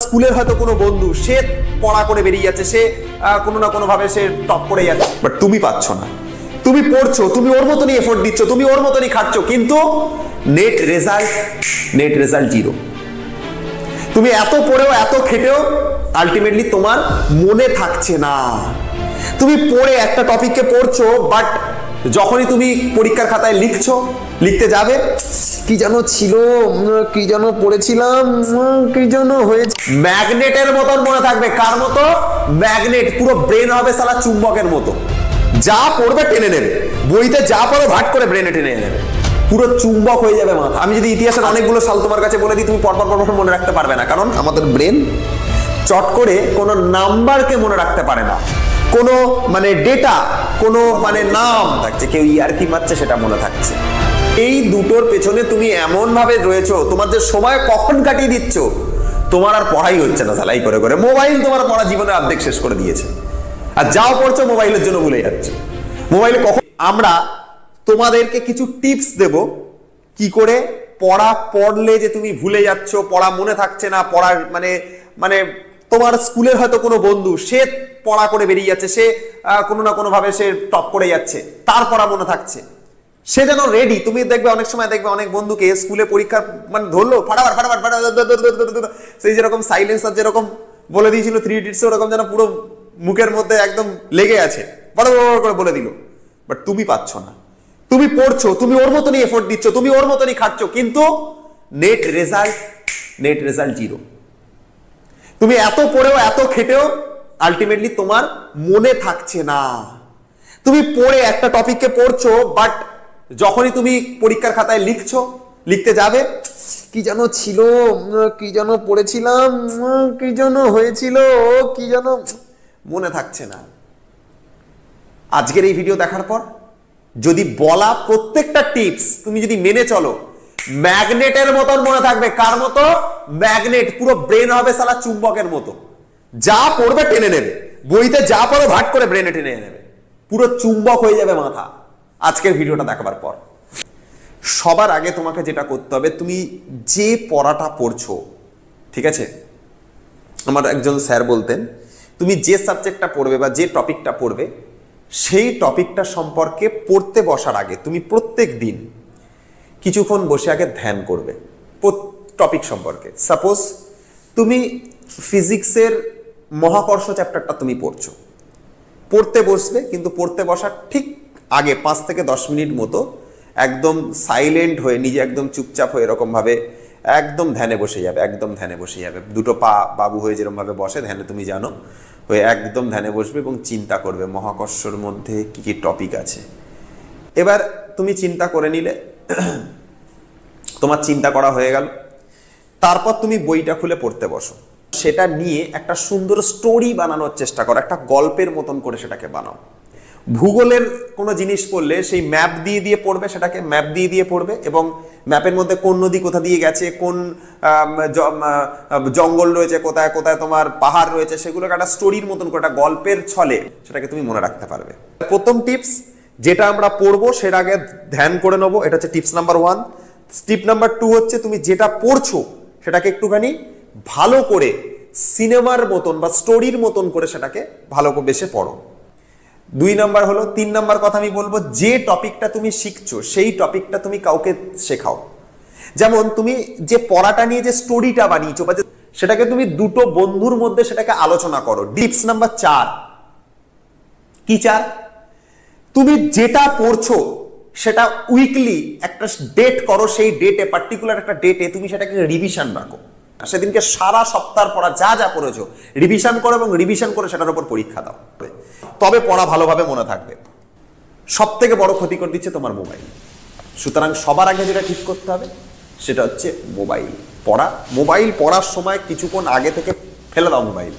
স্কুলের হয়তো কোনো বন্ধু সে পড়া করে বেরিয়ে যাচ্ছে, সে কোনো না কোনো ভাবে সে টপ করে যাচ্ছে, বাট তুমি পাচ্ছ না। তুমি পড়ছো, তুমি ওর মতনই এফোর্ট দিচ্ছ, তুমি ওর মতনই খাচ্ছ, কিন্তু নেট রেজাল্ট জিরো। তুমি এত পড়েও এত খেটেও আলটিমেটলি তোমার মনে থাকছে না। তুমি পড়ে একটা টপিককে পড়ছো, বাট যখনই তুমি পরীক্ষার খাতায় লিখতে যাবে, কি যেন ছিল, কি যেন পড়েছিলাম, কি যেন হয়েছে, ম্যাগনেটের মতন মনে থাকবে। কার মতো? ম্যাগনেট। পুরো ব্রেন হবে সালা চুম্বকের মতো, যা পড়বে টেনে নেবে, বইতে যা পড়ো ভাট করে ব্রেনে টেনে নেবে, পুরো চুম্বক হয়ে যাবে মাথা। আমি যদি ইতিহাসের অনেকগুলো সাল তোমার কাছে বলে দিই, তুমি পরপর মনে রাখতে পারবে না, কারণ আমাদের ব্রেন চট করে কোনো নাম্বারকে মনে রাখতে পারে না, কোনো মানে ডেটা, কোনো মানে নাম থাকছে, কেউ ইয়ার্কি মারছে সেটা মনে থাকছে। এই দুটোর পেছনে তুমি এমন ভাবে রয়েছো, তোমার যে সময় কখন কাটিয়ে দিচ্ছ, তোমার আর পড়াই হচ্ছে না সালাই করে করে। মোবাইল তোমার পড়া জীবনের অর্ধেক শেষ করে দিয়েছে, আর যাও পড়ছো মোবাইলের জন্য ভুলে যাচ্ছে। মোবাইলে কখন আমরা তোমাদেরকে কিছু টিপস দেব, কি করে পড়া পড়লে যে তুমি ভুলে যাচ্ছ, পড়া মনে থাকছে না, পড়ার মানে তোমার স্কুলের হয়তো কোনো বন্ধু সে পড়া করে বেরিয়ে যাচ্ছে, সে কোনো না কোনো ভাবে সে টপ করে যাচ্ছে, তার পড়া মনে থাকছে, সে যেন রেডি। তুমি দেখবে অনেক সময় দেখবে অনেক বন্ধুকে স্কুলে পরীক্ষার মানে ধরলো ফাটাফাট সেই যেরকম সাইলেন্সার যেরকম বলে দিয়েছিল 3 Idiots, ওরকম যেন পুরো মুখের মধ্যে একদম লেগে আছে, বড় করে বলে দিল, বাট তুমি পাচ্ছ না। তুমি পড়ছো, তুমি ওর মতনই এফোর্ট দিচ্ছ, তুমি ওর মতনই খাচ্ছ, কিন্তু নেট রেজাল্ট জিরো। তুমি এত পড়েও এত খেটেও আলটিমেটলি তোমার মনে থাকছে না। তুমি পড়ে একটা টপিককে পড়ছো, বাট যখনই তুমি পরীক্ষার খাতায় লিখতে যাবে, কি যেন ছিল, কি যেন পড়েছিলাম, কি যেন হয়েছিল, কি যেন মনে থাকছে না। আজকের এই ভিডিও দেখার পর যদি বলা প্রত্যেকটা টিপস তুমি যদি মেনে চলো, ম্যাগনেটের মতন মনে থাকবে। কার মতো? ম্যাগনেট। পুরো ব্রেন হবে সালা চুম্বকের মতো, যা পড়বে টেনে নেবে, বইতে যা পড়ো ভাট করে ব্রেনে টেনে নেবে, পুরো চুম্বক হয়ে যাবে মাথা আজকের ভিডিওটা দেখাবার পর। সবার আগে তোমাকে যেটা করতে হবে, তুমি যে পড়াটা পড়ছো, ঠিক আছে, আমার একজন স্যার বলতেন, তুমি যে সাবজেক্টটা পড়বে বা যে টপিকটা পড়বে, সেই টপিকটা সম্পর্কে পড়তে বসার আগে তুমি প্রত্যেক দিন কিছুক্ষণ বসে আগে ধ্যান করবে টপিক সম্পর্কে। সাপোজ তুমি ফিজিক্সের মহাকর্ষ চ্যাপ্টারটা তুমি পড়তে বসবে, কিন্তু পড়তে বসার ঠিক আগে 5 থেকে 10 মিনিট মতো একদম সাইলেন্ট হয়ে, নিজে একদম চুপচাপ হয়ে এরকম ভাবে একদম ধ্যানে বসে যাবে, দুটো পা বাবু হয়ে যেরকম ভাবে বসে ধ্যানে, তুমি জানো, হয়ে একদম ধ্যানে বসবে এবং চিন্তা করবে মহাকর্ষর মধ্যে কি কি টপিক আছে। এবার তুমি চিন্তা করে নিলে, তোমার চিন্তা করা হয়ে গেল, তারপর তুমি বইটা খুলে পড়তে বসো, সেটা নিয়ে একটা সুন্দর স্টোরি বানানোর চেষ্টা করো, একটা গল্পের মতন করে সেটাকে বানাও। ভূগোলের কোনো জিনিস পড়লে সেই ম্যাপ দিয়ে পড়বে, সেটাকে ম্যাপ দিয়ে পড়বে, এবং ম্যাপের মধ্যে কোন নদী কোথা দিয়ে গেছে, কোন জঙ্গল রয়েছে, কোথায় কোথায় তোমার পাহাড় রয়েছে, সেগুলোকে একটা স্টোরির মতন করে, একটা গল্পের ছলে সেটাকে তুমি মনে রাখতে পারবে। প্রথম টিপস, যেটা আমরা পড়বো সেটা আগে ধ্যান করে নেবো, এটা হচ্ছে টিপস নাম্বার 1। টিপ নাম্বার 2 হচ্ছে, তুমি যেটা পড়ছো সেটাকে একটুখানি ভালো করে সিনেমার মতন বা স্টোরির মতন করে সেটাকে ভালো করে বেশি পড়ো। 2 নাম্বার হলো, 3 নাম্বার কথা আমি বলবো, যে টপিকটা তুমি শিখছো সেই টপিকটা তুমি কাউকে শেখাও। যেমন তুমি যে পড়াটা নিয়ে যে স্টোরিটা বানিয়েছো, বা সেটাকে তুমি দুটো বন্ধুর মধ্যে সেটাকে আলোচনা করো। টিপস নাম্বার 4 কি? 4, তুমি যেটা পড়ছো সেটা উইকলি একটা ডেট করো, সেই ডেটে, পার্টিকুলার একটা ডেটে তুমি সেটাকে রিভিশন রাখো। সেদিনকে সারা সপ্তাহ পড়া যা পড়েছো রিভিশন করো, এবং রিভিশন করে সেটার উপর পরীক্ষা দাও, তবে পড়া ভালোভাবে মনে থাকবে। সব থেকে বড় ক্ষতি করে দিচ্ছে তোমার মোবাইল। সুতরাং সবার আগে যেটা ঠিক করতে হবে সেটা হচ্ছে মোবাইল পড়ার সময় কিছুক্ষণ আগে থেকে ফেলে দাও, মোবাইল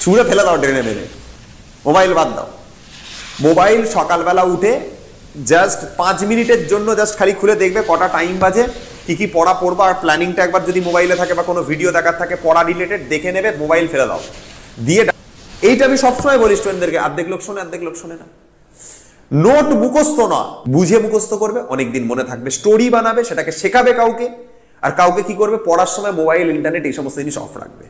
ছুঁড়ে ফেলে দাও ড্রেনে মেরে, মোবাইল বাদ দাও। মোবাইল সকালবেলা উঠে জাস্ট 5 মিনিটের জন্য জাস্ট খালি খুলে দেখবে কটা টাইম বাজে, কি পড়া পড়বা, আর প্ল্যানিংটা একবার যদি মোবাইলে থাকে বা কোনো ভিডিও দেখার থাকে পড়া রিলেটেড দেখে নেবে, মোবাইল ফেলে দাও দিয়ে। এইটা আমি সবসময় বলি স্টুডেন্টদেরকে, অর্ধেক লোক শোনে না। নোট মুখস্থ না, বুঝে মুখস্থ করবে, অনেকদিন মনে থাকবে। স্টোরি বানাবে, সেটাকে শেখাবে কাউকে, আর কাউকে কি করবে, পড়ার সময় মোবাইল, ইন্টারনেট এই সমস্ত জিনিস অফ রাখবে।